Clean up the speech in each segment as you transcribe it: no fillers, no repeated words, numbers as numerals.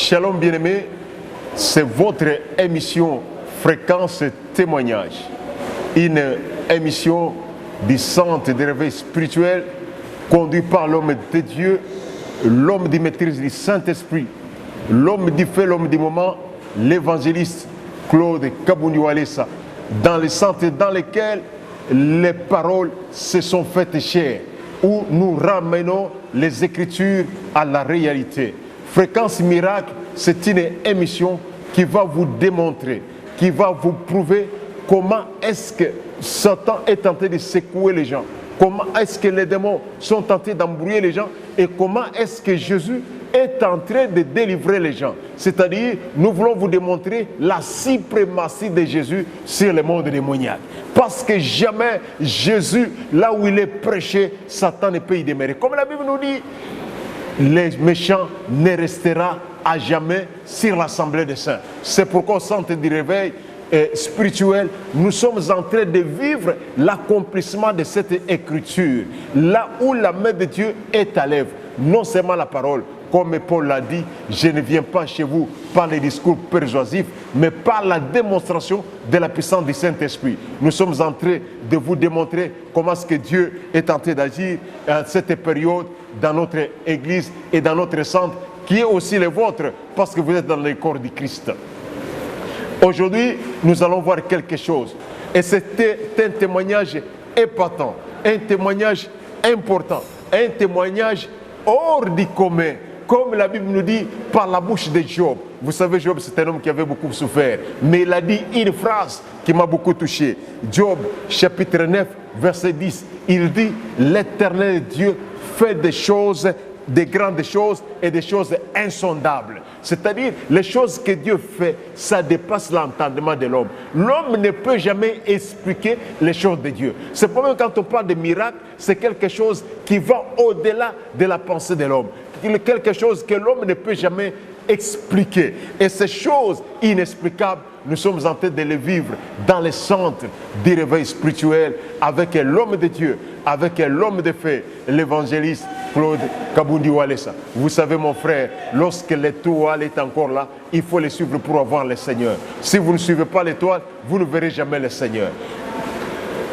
Shalom bien-aimés, c'est votre émission Fréquence Témoignage, une émission du Centre de réveil spirituel conduit par l'homme de Dieu, l'homme de maîtrise du Saint-Esprit, l'homme du fait, l'homme du moment, l'évangéliste Claude Kabundi Walesa, dans le centre dans lequel les paroles se sont faites chères, où nous ramenons les Écritures à la réalité. Fréquence Miracle, c'est une émission qui va vous démontrer, qui va vous prouver comment est-ce que Satan est tenté de secouer les gens, comment est-ce que les démons sont tentés d'embrouiller les gens et comment est-ce que Jésus est en train de délivrer les gens. C'est-à-dire, nous voulons vous démontrer la suprématie de Jésus sur le monde démoniaque. Parce que jamais Jésus, là où il est prêché, Satan ne peut y demeurer. Comme la Bible nous dit, les méchants ne resteront à jamais sur l'assemblée des saints. C'est pourquoi au centre du réveil spirituel, nous sommes en train de vivre l'accomplissement de cette écriture. Là où la main de Dieu est à l'œuvre, non seulement la parole, comme Paul l'a dit, je ne viens pas chez vous par les discours persuasifs, mais par la démonstration de la puissance du Saint-Esprit. Nous sommes en train de vous démontrer comment est-ce que Dieu est en train d'agir à cette période dans notre église et dans notre centre, qui est aussi le vôtre, parce que vous êtes dans le corps du Christ. Aujourd'hui, nous allons voir quelque chose. Et c'était un témoignage épatant, un témoignage important, un témoignage hors du commun. Comme la Bible nous dit par la bouche de Job. Vous savez, Job, c'est un homme qui avait beaucoup souffert. Mais il a dit une phrase qui m'a beaucoup touché. Job, chapitre 9, verset 10. Il dit, l'Éternel Dieu fait des choses, des grandes choses et des choses insondables. C'est-à-dire, les choses que Dieu fait, ça dépasse l'entendement de l'homme. L'homme ne peut jamais expliquer les choses de Dieu. C'est pour ça que quand on parle de miracle, c'est quelque chose qui va au-delà de la pensée de l'homme. Quelque chose que l'homme ne peut jamais expliquer. Et ces choses inexplicables, nous sommes en train de les vivre dans les centres du réveil spirituel avec l'homme de Dieu, avec l'homme de fait, l'évangéliste Claude Kabundi Walesa. Vous savez, mon frère, lorsque l'étoile est encore là, il faut les suivre pour avoir le Seigneur. Si vous ne suivez pas l'étoile, vous ne verrez jamais le Seigneur.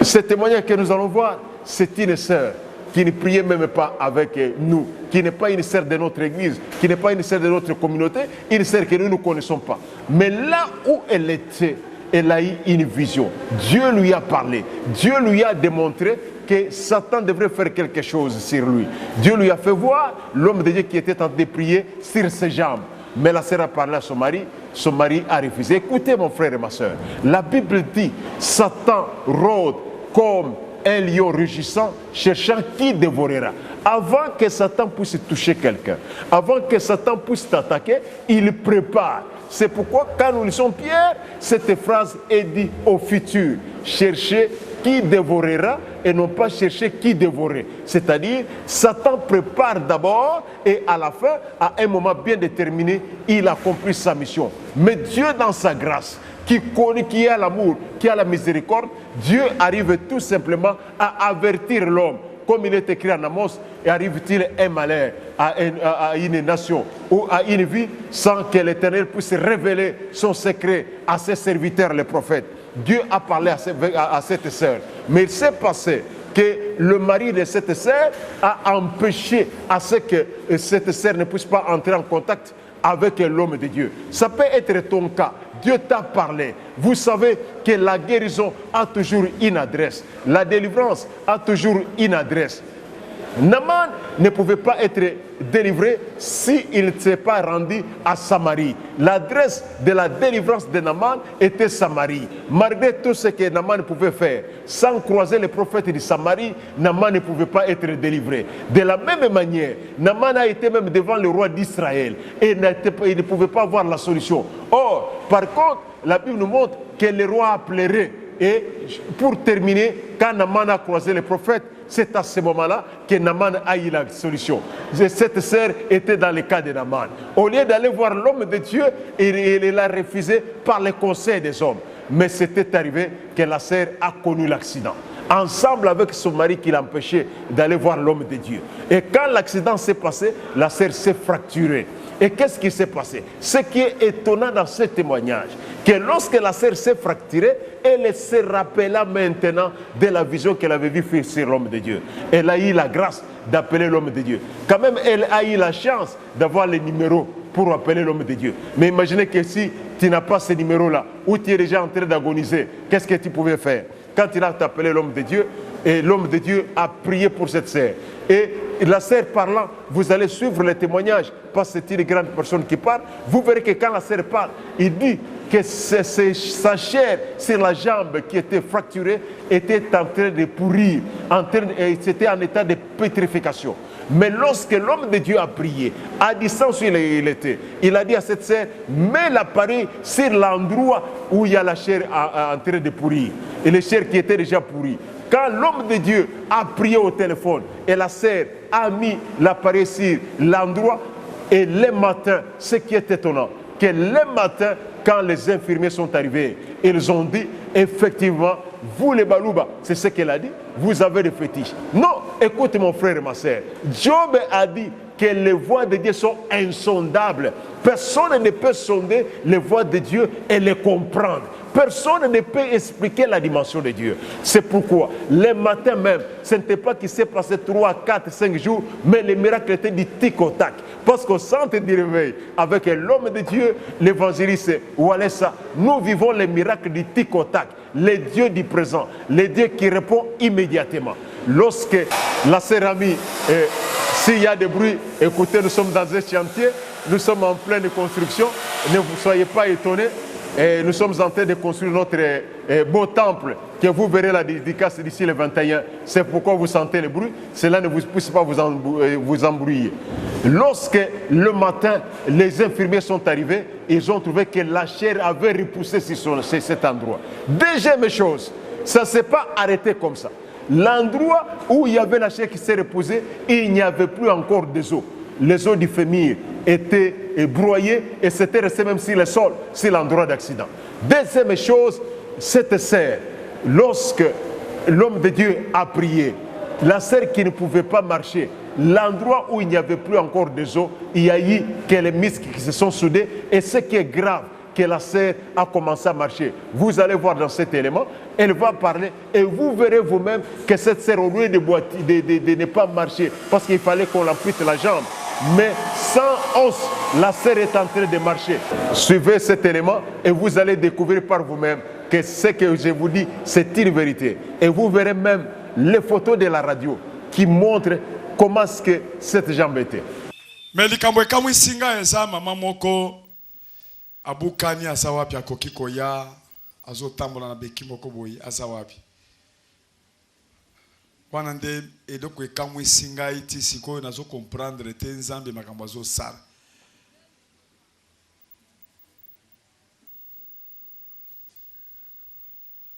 Ce témoignage que nous allons voir, c'est une sœur qui ne priait même pas avec nous, qui n'est pas une sœur de notre église, qui n'est pas une sœur de notre communauté, une sœur que nous ne connaissons pas. Mais là où elle était, elle a eu une vision. Dieu lui a parlé. Dieu lui a démontré que Satan devrait faire quelque chose sur lui. Dieu lui a fait voir l'homme de Dieu qui était en train de prier sur ses jambes. Mais la sœur a parlé à son mari a refusé. Écoutez mon frère et ma sœur, la Bible dit, Satan rôde comme un lion rugissant, cherchant qui dévorera. Avant que Satan puisse toucher quelqu'un, avant que Satan puisse t'attaquer, il prépare. C'est pourquoi quand nous lisons Pierre, cette phrase est dite au futur. Chercher qui dévorera et non pas chercher qui dévorer. C'est-à-dire, Satan prépare d'abord et à la fin, à un moment bien déterminé, il accomplit sa mission. Mais Dieu, dans sa grâce, qui connaît, qui a l'amour, qui a la miséricorde, Dieu arrive tout simplement à avertir l'homme. Comme il est écrit en Amos, et arrive-t-il un malheur à une nation ou à une vie sans que l'Éternel puisse révéler son secret à ses serviteurs, les prophètes. Dieu a parlé à cette sœur. Mais il s'est passé que le mari de cette sœur a empêché à ce que cette sœur ne puisse pas entrer en contact avec l'homme de Dieu. Ça peut être ton cas. Dieu t'a parlé. Vous savez que la guérison a toujours une adresse. La délivrance a toujours une adresse. Naaman ne pouvait pas être délivré s'il ne s'est pas rendu à Samarie. L'adresse de la délivrance de Naaman était Samarie. Malgré tout ce que Naaman pouvait faire, sans croiser les prophètes de Samarie, Naaman ne pouvait pas être délivré. De la même manière, Naaman a été même devant le roi d'Israël et il ne pouvait pas voir la solution. Or, par contre, la Bible nous montre que le roi a pleuré. Et pour terminer, quand Naaman a croisé les prophètes, c'est à ce moment-là que Naaman a eu la solution. Cette sœur était dans le cas de Naaman. Au lieu d'aller voir l'homme de Dieu, il l'a refusé par les conseils des hommes. Mais c'était arrivé que la sœur a connu l'accident. Ensemble avec son mari qui l'empêchait d'aller voir l'homme de Dieu. Et quand l'accident s'est passé, la sœur s'est fracturée. Et qu'est-ce qui s'est passé? Ce qui est étonnant dans ce témoignage, que lorsque la sœur s'est fracturée, elle se rappela maintenant de la vision qu'elle avait vue faire sur l'homme de Dieu. Elle a eu la grâce d'appeler l'homme de Dieu. Quand même, elle a eu la chance d'avoir les numéros pour appeler l'homme de Dieu. Mais imaginez que si tu n'as pas ces numéros-là, ou tu es déjà en train d'agoniser, qu'est-ce que tu pouvais faire? Quand il a appelé l'homme de Dieu, et l'homme de Dieu a prié pour cette sœur. Et la sœur parlant, vous allez suivre les témoignages, parce que c'est une grande personne qui parle. Vous verrez que quand la sœur parle, il dit que sa chair sur la jambe qui était fracturée était en train de pourrir, c'était en état de pétrification. Mais lorsque l'homme de Dieu a prié, à distance où il était, il a dit à cette sœur, mets l'appareil sur l'endroit où il y a la chair en train de pourrir, et les chairs qui étaient déjà pourries. Quand l'homme de Dieu a prié au téléphone et la sœur a mis l'appareil sur l'endroit, et le matin, ce qui est étonnant, que le matin, quand les infirmiers sont arrivés, ils ont dit, effectivement, vous les Balouba, c'est ce qu'elle a dit, vous avez des fétiches. Non, écoute mon frère et ma sœur, Job a dit que les voies de Dieu sont insondables. Personne ne peut sonder les voies de Dieu et les comprendre. Personne ne peut expliquer la dimension de Dieu. C'est pourquoi, le matin même, ce n'était pas qu'il s'est passé 3, 4, 5 jours, mais le miracle était du tic au tac. Parce qu'au centre du réveil, avec l'homme de Dieu, l'évangéliste Walesa, nous vivons les miracles du tic au tac. Les dieux du présent, les dieux qui répondent immédiatement. Lorsque la sœur a mis, s'il y a des bruits, écoutez, nous sommes dans un chantier, nous sommes en pleine construction, ne vous soyez pas étonnés. Et nous sommes en train de construire notre beau temple, que vous verrez la dédicace d'ici le 21. C'est pourquoi vous sentez le bruit. Cela ne vous pousse pas vous embrouiller. Lorsque le matin, les infirmiers sont arrivés, ils ont trouvé que la chair avait repoussé sur cet endroit. Deuxième chose, ça ne s'est pas arrêté comme ça. L'endroit où il y avait la chair qui s'est reposée, il n'y avait plus encore des os. Les os du fémur étaient broyés et c'était resté même sur le sol, sur l'endroit d'accident. Deuxième chose, cette sœur, lorsque l'homme de Dieu a prié, la sœur qui ne pouvait pas marcher, l'endroit où il n'y avait plus encore des os, il y a eu que les muscles qui se sont soudés, et ce qui est grave, que la sœur a commencé à marcher. Vous allez voir dans cet élément, elle va parler et vous verrez vous-même que cette sœur, au lieu de ne pas marcher, parce qu'il fallait qu'on l'ampute la jambe, mais sans os, la sœur est en train de marcher. Suivez cet élément et vous allez découvrir par vous-même que ce que je vous dis, c'est une vérité. Et vous verrez même les photos de la radio qui montrent comment est-ce que cette jambe était. Mais likambo kamwe singa eza mama moko abukani asawapi akoki koya azotambola na beki moko boyi asawapi wana nde eloko ekamwe singa iti sikoyo nazo comprendre te nzambe makambo azosala.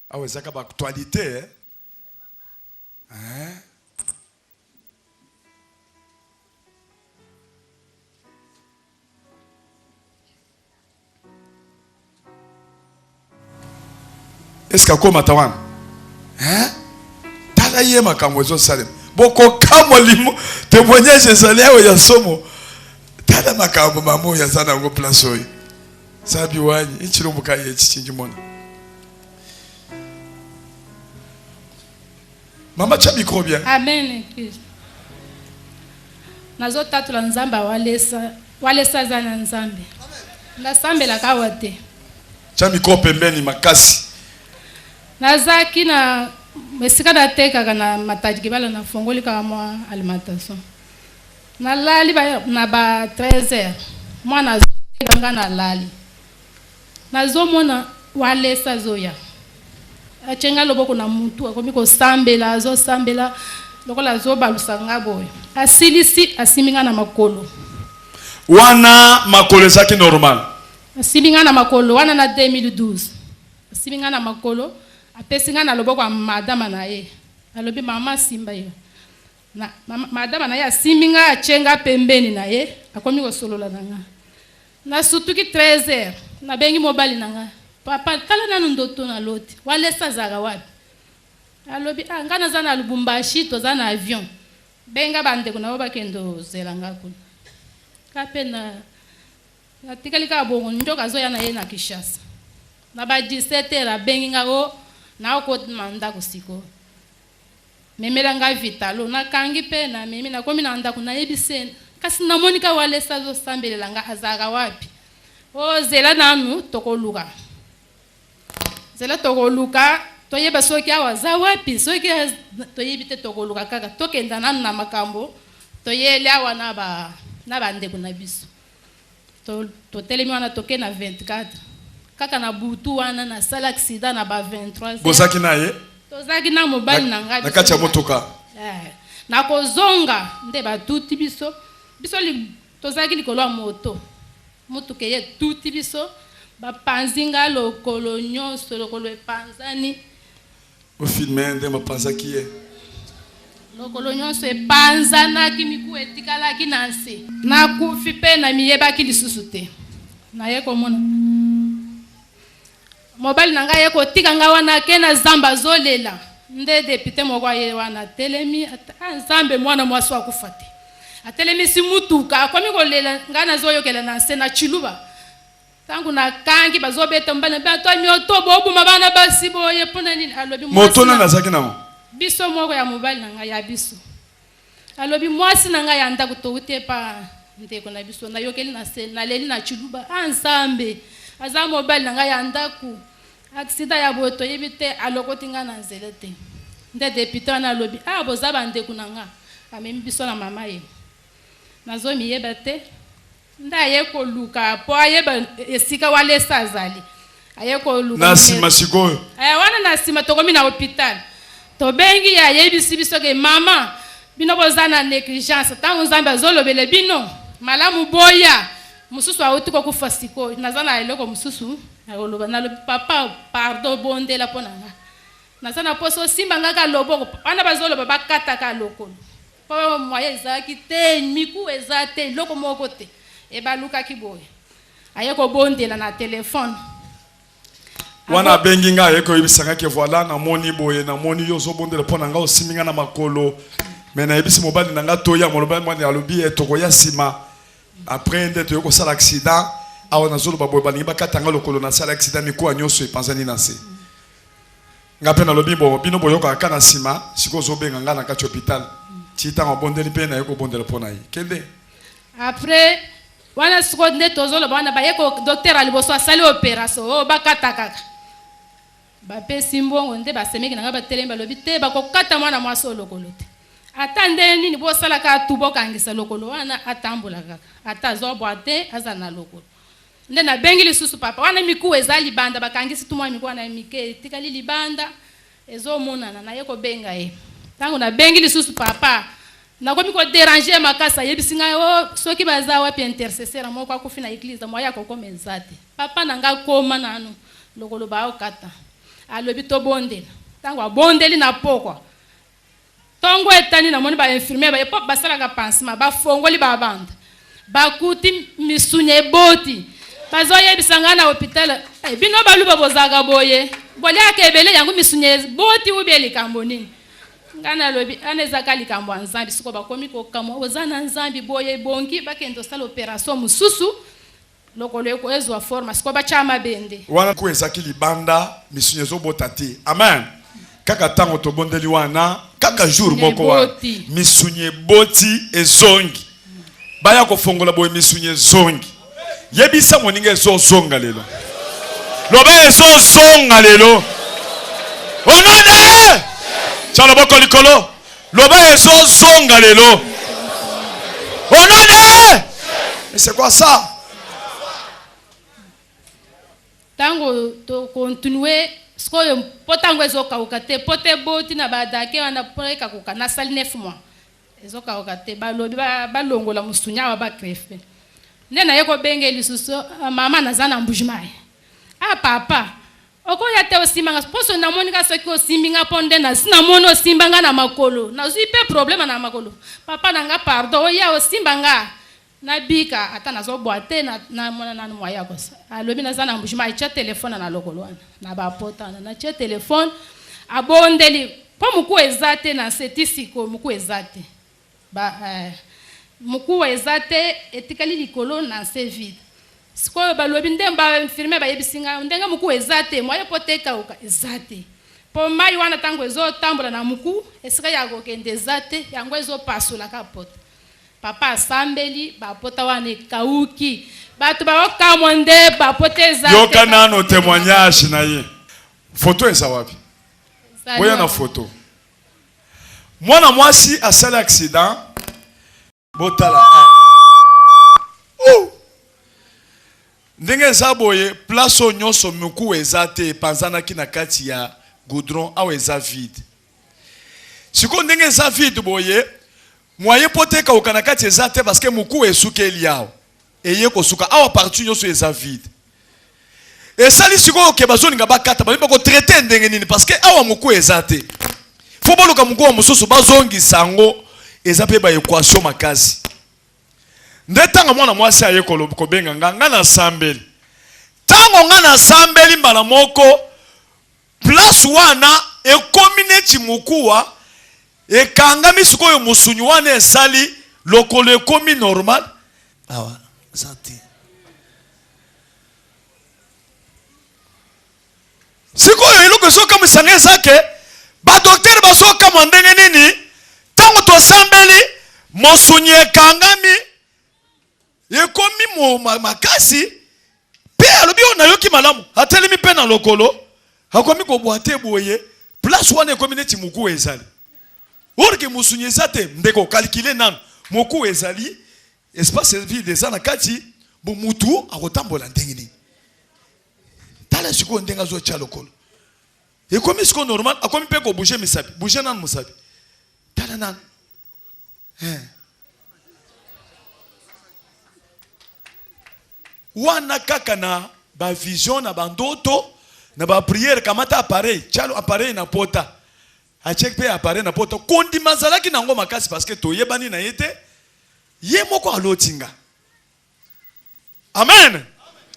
awa ezaka ba actualité hein? Est-ce qu'il y a un hein? Talaye makambo zo salem. Boko kamo limo témoignage ezaleo ya somo. Tala makambo mamo ya sana ngo place oyo. Sabi wani ichirumbuka ye chichinjimona. Mama cha micro bien. Amen. Nazo tatu la nzamba walesa zana nzambe. Na sambe la kawate. Cha micro pembeni makasi. Nazaki na mesika da teka kana mataji bala na fongoli kama alimentation. Na lali na ba 13h. Mwana zanga na lali. Nazo mona walesa zoya. Achenga loboko na mutu akomiko sambela azo sambela lokola zo balusanga boy. Asilisi asiminga na makolo. Wana makolo zaki normal. Asiminga na makolo wana na 2012. Asiminga na makolo. Apesinga na loboko wa madama na ye. Alobi mama simba yo. Na madama na ye asiminga achenga pembeni na ye. Akomi ko solola nanga. Na sutuki 13h. Na bengi mobali nanga. Papa tala na ndoto na loti. Walesa zaga wapi. Alobi ngana zana Lubumbashi to zana avion. Benga bande kuna oba kendo zelanga kuna. Kapena natikali ka bongo ndoka azoya na ye na Kinshasa na ba 17h abengi ngako na okotma ndako siko memela nga vitalo nakangi pe na mimi nakomi na ndako nayebise kasi namoni ka walesa azosambela nga azaka wapi o zela nanu tokoluka zela tokoluka toyeba soki awa za wapi soki toyebi te tokoluka kaka tokenda nanu na makambo toyele awa na bandeko na biso totelemi wana toke na 24 kaka na butu wana na sala accident na ba 23 bozaki na ye tozaki na mobali na ngai na kati ya motoka na kozonga nde batuti biso tozaki likolo ya moto motuka ye tuti biso bapanzi nga lokolo nyonso lokolo epanzani ofilme nde bapanzaki ye lokolo nyonso epanzanaki miku etikalaki na nse nakufi mpe na miyebaki lisusu te naye komona mobali na ngai ye kotika nga wana ke na zamba azolela nde depute moko aye wana telemi nzambe mwana mwasi akufa te atelemisi mutuka akomi kolela ngai nazoyokela na nse na chiluba tangu nakangi bazobeta mbana bato mioto bobuma bana basi boye mpona nini alobi moto nani azalaki nango biso moko ya mobali na ngai ya biso alobi mwasi na ngai ya ndako touti pa ndeko na biso nayokeli na se naleli na chiluba nzambe aza mobali na ngai ya ndako aksida ya boye toyebi te alokoti nga na nzele te nde depute wana alobi boza bandeko na nga amemi biso na mama ye nazomiyeba te nde aye koluka po ayeba esika walesa azali aye koluka na nsima sikoyo wana na nsima tokomi na hôpital tobengi ayebisi biso ke mama bino boza na négligence ntango nzambe azolobele bino malamu boya mosusu auti kokufa sikoyo naza na eloko mosusu nakoloba nalobi papa pardon bondela mpo na nga naza na poso osimba nga ka loboko wana bazoloba bakataka lokolo mpo moye ezalaki te miku eza te eloko moko te ebalukaki boye aye kobondela na telefone wana abengi nga aye koyebisangaki voilà namoni boye namoni yo ozobondela mpo na nga osimbi nga na makolo me nayebisi mobali na nga toya molobali mwani alobi tokoya nsima après nde toye kosala accident awa nazoloba boye balingi bakatanga lokolo na sala accident mikuwa nyonso epanzani na nse nga mpe nalobi bo bino boyokaka ka na nsima sikoyo ozobenga nga na kati hôpital ti ntango abondeli mpe naye kobondela mpo na ye kende après wana sikoyo nde tozoloba wana baye docteur aliboso asali opération oyo bakata kaka bapesi mbongo nde basemeki na nga batelemi balobi te bakokata mwana mwasi oyo lokolo te ata nde nini bosalaka tu bokangisa lokolo wana atambola kaka ata azobwa te aza na lokolo nde nabengi lisusu papa wana miku eza libanda bakangisi tu mwa miku wana mike etikali libanda ezomonana naye kobenga ye ntango nabengi lisusu papa nakomi kodéranger makasi ayebisi ngai soki baza wapi intercesseur moko akufi na église moya kokoma eza te papa na ngai koma nanu lokolo baokata alobi tobondela ntango abondeli na pokwa tongo etani namoni bainfirmier bayepo basalaka pansement bafongoli babanda bakuti misunya eboti bazoyebisa ngai na hôpital bino baluba bozaka boye boliaka ebele yango misunya eboti ubie likambo nini ngai nalobi ana ezaka likambo ya nzambe siko bakomi kokamwa oza na nzambe boye ebongi bakende osala opération mosusu lokolo ezwa forma siko batya mabende wana ko ezaki libanda misunya ezobota te amen kaka ntango tobondeli wana kaka jour moko wana misunya eboti ezongi baya kofongola boye misunya ezongi yebisa moninga ezozonga lelo loba ezozonga lelo onone tshalo boko likolo loba ezozonga lelo onone et c'est quoi ça tango to continuer sikoyo po tango ezokauka te po te boti na badake wana po ekakuka nasali 9 mois ezokauka te balobi balongola musunya awa bakrefe nde naye kobenga lisusu mama naza na mbujimai papa okoya te osimbanga poso namonika soki osimbinga mpo nde namoni osimbanga na makolo nazwi mpe probleme na makolo papa nanga pardon oya osimbanga nabika ata nazobwa te namona nanu mwaya kosa alobi naza na mbujimai tya telefone na lokolo wana na bapotana natya telefone abondeli mpo moku eza te na seti siko moku eza te moku eza te etikali likolo na nse vide sikoyo balobi ndenge bainfirmier bayebisi ngai ndenge muku eza te moye po tekauka eza te po mai wana ntango ezotambola na muku esika ya kokende eza te yango ezopasolaka pota papa asambeli bapota wana ekauki bato baokamwa nde bapota eza te yoka nano témoignage na ye photo eza wapi boya na photo mwana mwasi asali accident botala ndenge eza boye place oyo nyonso muku eza te epanzanaki na kati ya goudron awa eza vide sikoyo ndenge eza vide boye moyen po tekauka na kati eza te parce que muku esukeli awa eye kosuka awa parti nyonso eza vide esali sikoyo ke bazolinga bakata balingi bakotraite ndenge nini parce que awa muku eza te fo boluka muku wa mosusu bazongisa yango eza mpe baequation makasi nde ntango mwana mwasi aye kobenga nga na sambeli ntango nga na sambeli mbala moko place wana ekomi neti mukuwa ekangami sikoyo musunyi wana esali lokolo ekomi normal awa eza te sikoyo eloko ezokamwisanga eza ke badoktere bazokama ndenge nini ntango tosambeli mosunyi ekangami ekomi makasi pe alobi oyo nayoki malamu atelemi mpe na lokolo akomi kobwa te boye place wana ekomi neti muku ezali orke musunyi eza te ndeko kalkile nano muku ezali espace vide eza na kati bo mutu akotambola ndenge nini tala sikoyo ndenge azotya lokolo ekomi sikoyo normal akomi mpe kobouge misapi bouge nano mosapi tala nano wana kaka na ba vision na bandoto na ba prière kamata appareil chalo appareil na pota achek pe appareil na pota kondi mazalaki nango makasi parce que toyebani na yete ye moko alotinga amen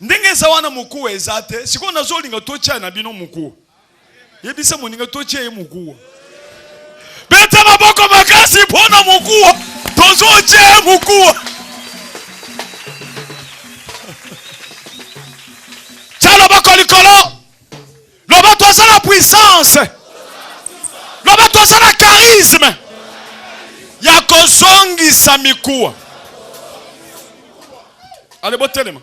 ndenge za wana muku ezate siko nazolinga tocha na bino muku yebisa moninga tocha ye muku beta maboko makasi pona muku tozoche muku Loba toza la puissance. Loba toza la charisme. Ya kozongi samikuwa. Allez botelema.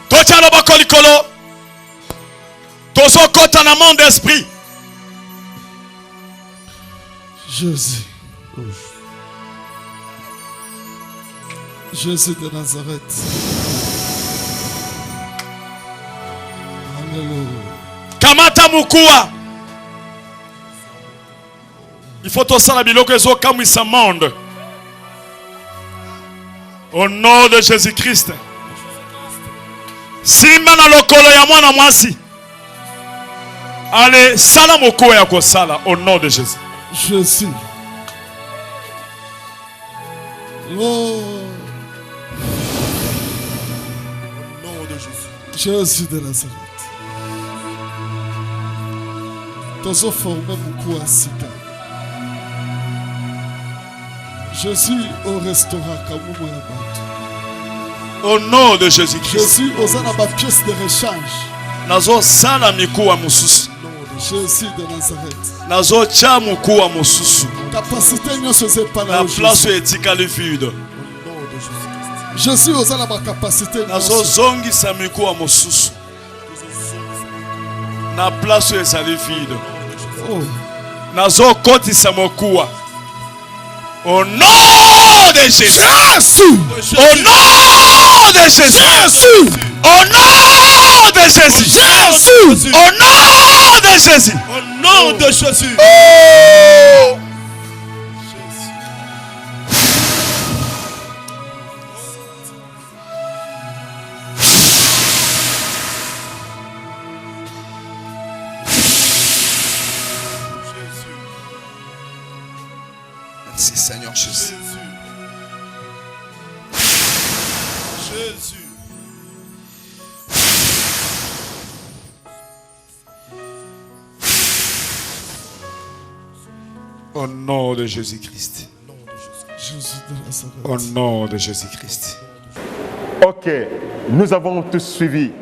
Tocha loboko likolo. Tozo kota na monde d'esprit. Jésus. Jésus de Nazareth. Alléluia. Kamata mukua. Il faut tosala biloko ezo kamwisa monde. Au nom de Jésus-Christ. Simba na lokolo ya mwana mwasi. Allez, sala moko ya kosala au nom de Jésus. Jésus. Oh. Au nom de Jésus. Jésus de Nazareth. Tozo formé beaucoup à sida. Jésus au restaurant Kamumo ya Bantu. Au nom de Jésus-Christ. Jésus aux ma pièce de rechange. Nazo sala mikuwa mususu. Jésus de Nazareth. Nazo cha mukuwa mususu. Capacité nyonso zepa La place etikali vide. Jésus aux ma capacité nazo zongi sa mikuwa mususu. Na place ezali vide. Oh. Nazo koti sa mokuwa. Au nom de Jésus. Jésus. Au nom de Jésus. Jésus. Au nom de Jésus. Jésus. Au nom de Jésus. Au nom de Jésus. Oh. Merci Seigneur Jésus. Jésus. Au nom de Jésus-Christ. Au nom de Jésus-Christ. Ok, nous avons tous suivi.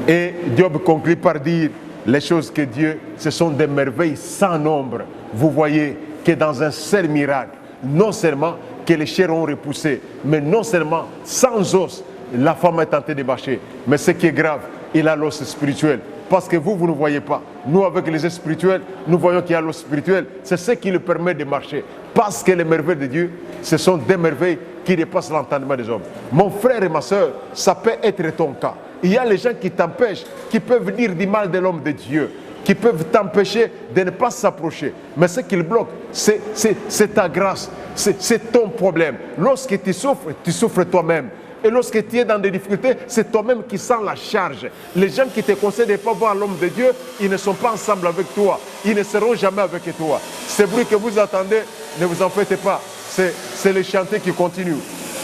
Et Job conclut par dire les choses que Dieu, ce sont des merveilles sans nombre. Vous voyez que dans un seul miracle, non seulement que les chairs ont repoussé, mais non seulement sans os, la femme est tentée de marcher. Mais ce qui est grave, il a l'os spirituel. Parce que vous ne voyez pas. Nous, avec les yeux spirituels, nous voyons qu'il y a l'os spirituel. C'est ce qui lui permet de marcher. Parce que les merveilles de Dieu, ce sont des merveilles qui dépassent l'entendement des hommes. Mon frère et ma soeur, ça peut être ton cas. Il y a les gens qui t'empêchent, qui peuvent dire du mal de l'homme de Dieu, qui peuvent t'empêcher de ne pas s'approcher. Mais ce qui le bloque, c'est ta grâce, c'est ton problème. Lorsque tu souffres toi-même. Et lorsque tu es dans des difficultés, c'est toi-même qui sens la charge. Les gens qui te conseillent de ne pas voir l'homme de Dieu, ils ne sont pas ensemble avec toi. Ils ne seront jamais avec toi. Ce bruit que vous attendez, ne vous en faites pas. C'est le chantier qui continue.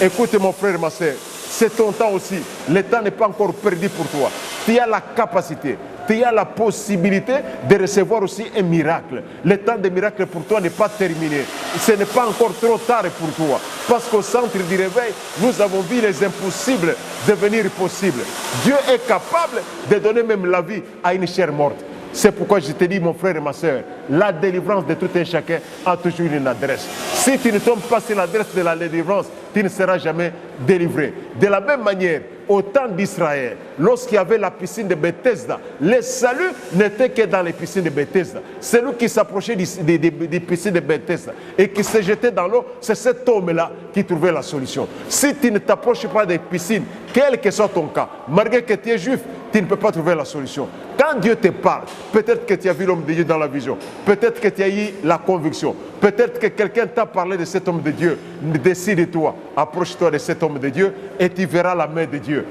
Écoute mon frère et ma soeur, c'est ton temps aussi. Le temps n'est pas encore perdu pour toi. Tu as la capacité, tu as la possibilité de recevoir aussi un miracle. Le temps des miracles pour toi n'est pas terminé. Ce n'est pas encore trop tard pour toi. Parce qu'au centre du réveil, nous avons vu les impossibles devenir possibles. Dieu est capable de donner même la vie à une chair morte. C'est pourquoi je te dis, mon frère et ma soeur, la délivrance de tout un chacun a toujours une adresse. Si tu ne tombes pas sur l'adresse de la délivrance, tu ne seras jamais délivré. De la même manière, au temps d'Israël, lorsqu'il y avait la piscine de Bethesda, le salut n'était que dans les piscines de Bethesda. Celui qui s'approchait des piscines de Bethesda et qui se jetait dans l'eau, c'est cet homme-là qui trouvait la solution. Si tu ne t'approches pas des piscines, quel que soit ton cas, malgré que tu es juif, tu ne peux pas trouver la solution. Quand Dieu te parle, peut-être que tu as vu l'homme de Dieu dans la vision, peut-être que tu as eu la conviction, peut-être que quelqu'un t'a parlé de cet homme de Dieu. Décide-toi, approche-toi de cet homme de Dieu et tu verras la main de Dieu.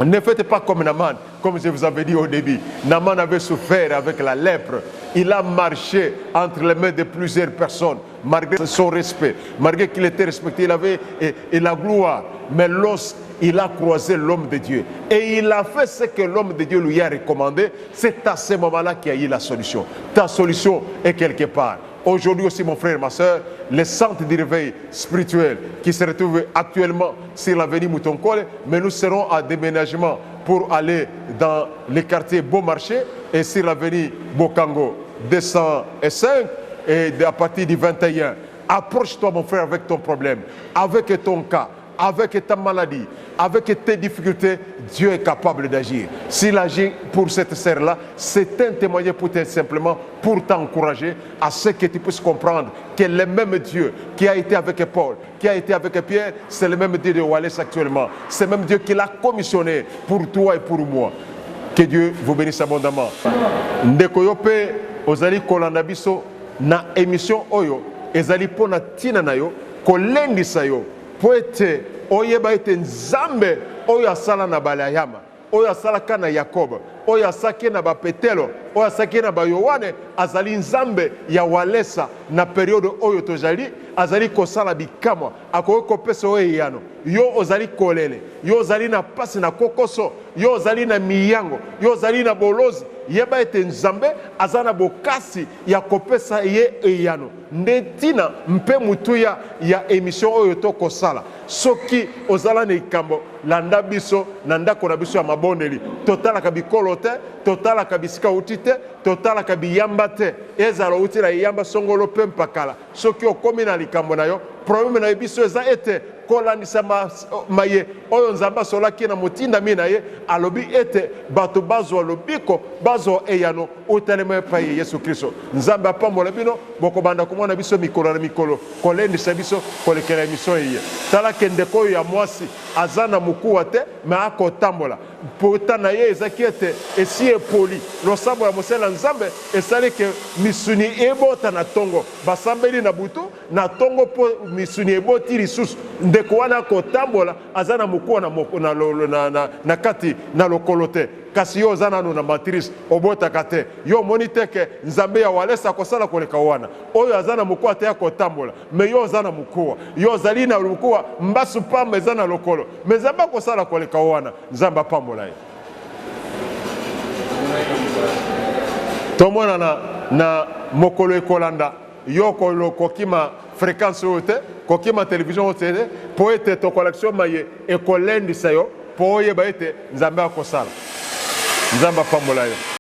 Ne faites pas comme Naaman, comme je vous avais dit au début. Naaman avait souffert avec la lèpre. Il a marché entre les mains de plusieurs personnes, malgré son respect, malgré qu'il était respecté, il avait la gloire. Mais lorsqu'il a croisé l'homme de Dieu et il a fait ce que l'homme de Dieu lui a recommandé, c'est à ce moment-là qu'il y a eu la solution. Ta solution est quelque part. Aujourd'hui aussi, mon frère et ma soeur, les centres de réveil spirituel qui se retrouvent actuellement sur l'avenue Moutonkole, mais nous serons à déménagement pour aller dans les quartiers Beaumarchais et sur l'avenue Bokango 205 et à partir du 21. Approche-toi, mon frère, avec ton problème, avec ton cas, avec ta maladie, avec tes difficultés. Dieu est capable d'agir. S'il agit pour cette sœur-là, c'est un témoignage pour te simplement pour t'encourager à ce que tu puisses comprendre que le même Dieu qui a été avec Paul, qui a été avec Pierre, c'est le même Dieu de Wallace actuellement. C'est le même Dieu qui l'a commissionné pour toi et pour moi. Que Dieu vous bénisse abondamment. Ndeko yope ozali kolanda biso na émission oyo ezali pona tina na yo kolendisa yo po ete oyeba ete Nzambe oyo asala na balayama, oyo asalaka na Yakobo, oyo asaki na bapetelo, oyo asaki na bayowane, azali Nzambe ya walesa na periode oyo tozali, azali kosala bikamwa, akoki kopesa oyo eyano. Yo ozali kolele, yo ozali na pasi na kokoso, yo ozali na miyango, yo ozali na bolozi, yeba ete Nzambe azana bokasi ya kopesa ye eyano. Ndetina mpe mutuya ya émission oyo tokosala. Soki ozala na ikambo landa biso na ndako na biso ya mabondeli, totala ka bikolo te, totala ka bisika uti te, totala ka biyamba te, ezala uti na yamba songolo pe mpakala. Soki okomi na likambo na yo, problème na biso eza ete kolandisa maye oyo Nzambe asolaki na motinda mi na ye, alobi ete bato bazwa lobiko, bazwa eyano utelema epai Yesu Kristo. Nzambe apambola bino bokobanda komona biso mikolo na mikolo, kolendisa biso kolekela emission eye. Tala ke ndeko oyo ya mwasi aza na mokuwa te me akotambola pota na ye ezaki ete esi epoli losambo ya mosala Nzambe esali ke misuni ebota na tongo basambeli na butu na tongo po misuni eboti lisusu. Ndeko wana akotambola aza na mokuwa na kati na lokolo te. kasi yo oza nanu na matrice obotaka te yo omoni te ke nzambe ya walesa akosala koleka wana oyo aza na mokuwa te ya kotambola me yo oza na mokuwa yo ozali na mokuwa mbasu pamba eza na lokolo me nzambe akosala koleka wana nzambe apambola ye tomona na mokolo ekolanda yo kokima fréquence oyo te kokima télévision oyo te po ete tokolakisio maye ekolendisa yo po oyeba ete nzambe akosala nzambe apambola yo